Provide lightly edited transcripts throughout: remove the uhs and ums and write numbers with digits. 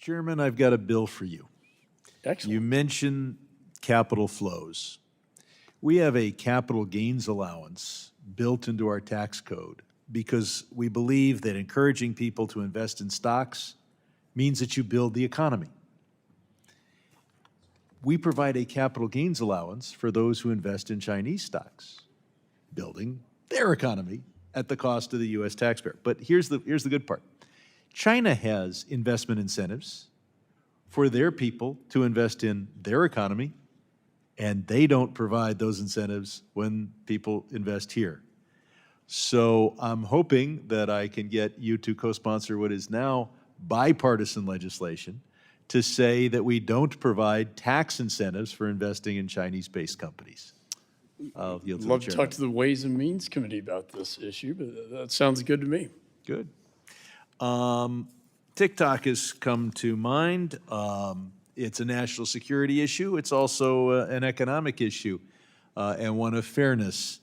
Chairman, I've got a bill for you. Excellent. You mentioned capital flows. We have a capital gains allowance built into our tax code because we believe that encouraging people to invest in stocks means that you build the economy. We provide a capital gains allowance for those who invest in Chinese stocks, building their economy at the cost of the U.S. taxpayer. But here's the good part. China has investment incentives for their people to invest in their economy, and they don't provide those incentives when people invest here. So I'm hoping that I can get you to co-sponsor what is now bipartisan legislation to say that we don't provide tax incentives for investing in Chinese-based companies. I'll yield to the Love to talk chairman. to the Ways and Means Committee about this issue, but that sounds good to me. Good. TikTok has come to mind. It's a national security issue. It's also an economic issue and one of fairness.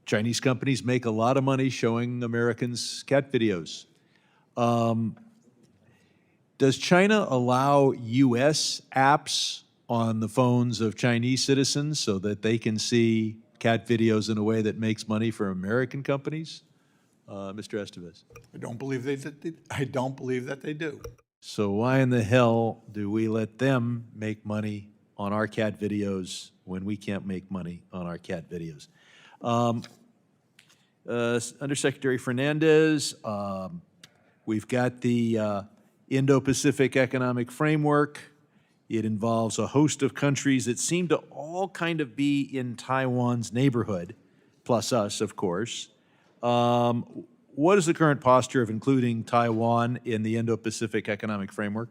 Chinese companies make a lot of money showing Americans cat videos. Does China allow U.S. apps on the phones of Chinese citizens so that they can see cat videos in a way that makes money for American companies? Mr. Estevez. I don't believe that they do. So why in the hell do we let them make money on our cat videos when we can't make money on our cat videos? Undersecretary Fernandez, we've got the Indo-Pacific Economic Framework. It involves a host of countries that seem to all kind of be in Taiwan's neighborhood, plus us, of course. What is the current posture of including Taiwan in the Indo-Pacific Economic Framework?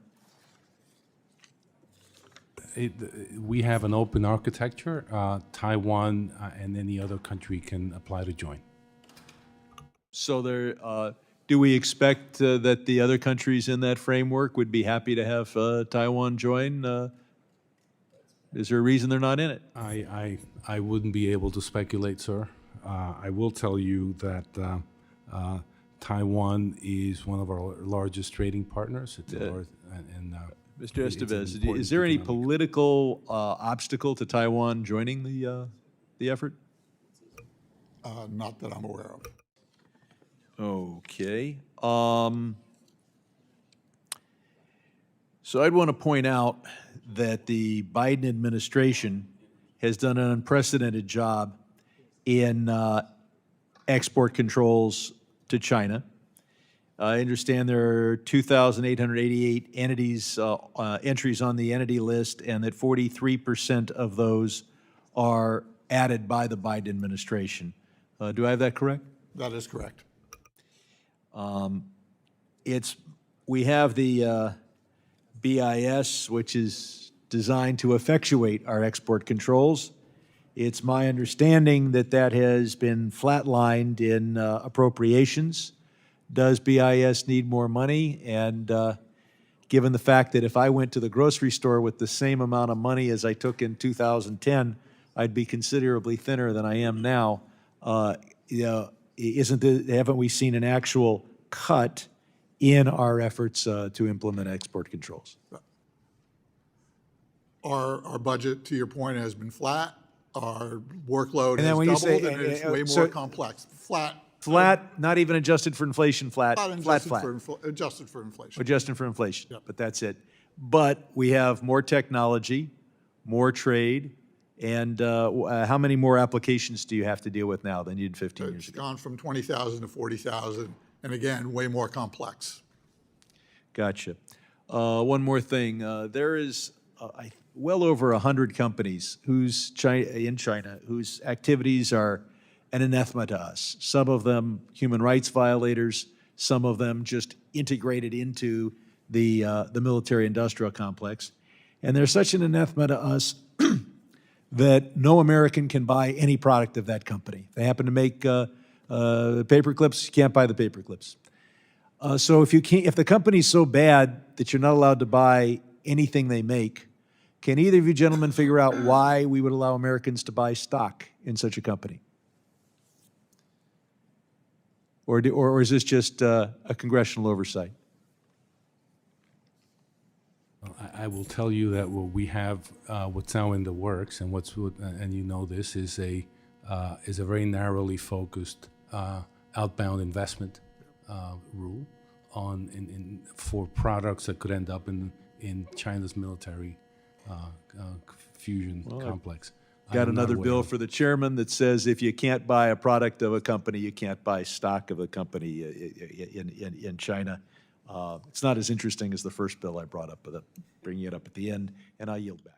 We have an open architecture. Taiwan and any other country can apply to join. So do we expect that the other countries in that framework would be happy to have Taiwan join? Is there a reason they're not in it? I wouldn't be able to speculate, sir. I will tell you that Taiwan is one of our largest trading partners. It's Mr. Estevez, is there any political obstacle to Taiwan joining the effort? Not that I'm aware of. Okay. So I'd want to point out that the Biden administration has done an unprecedented job in export controls to China. I understand there are 2,888 entities, entries on the entity list, and that 43% of those are added by the Biden administration. Do I have that correct? That is correct. We have the BIS, which is designed to effectuate our export controls. It's my understanding that that has been flatlined in appropriations. Does BIS need more money? And given the fact that if I went to the grocery store with the same amount of money as I took in 2010, I'd be considerably thinner than I am now. Haven't we seen an actual cut in our efforts to implement export controls? Our budget, to your point, has been flat. Our workload has when you doubled, say, and it's way more complex. Flat, not even adjusted for inflation, flat. Adjusted for inflation. Adjusted for inflation, Yep. But that's it. But we have more technology, more trade, and how many more applications do you have to deal with now than you did 15 years It's ago? gone from 20,000 to 40,000, and again, way more complex. Gotcha. One more thing. There is well over 100 companies in China whose activities are an anathema to us. Some of them human rights violators, some of them just integrated into the military-industrial complex. And they're such an anathema to us that no American can buy any product of that company. If they happen to make paper clips, you can't buy the paper clips. So if the company's so bad that you're not allowed to buy anything they make, can either of you gentlemen figure out why we would allow Americans to buy stock in such a company? Or is this just a congressional oversight? I will tell you that what we have, what's now in the works, and and you know this is a very narrowly focused outbound investment rule for products that could end up in China's military fusion complex. I Got am not another aware bill of- for the chairman that says if you can't buy a product of a company, you can't buy stock of a company in China. It's not as interesting as the first bill I brought up, but bringing it up at the end, and I yield back.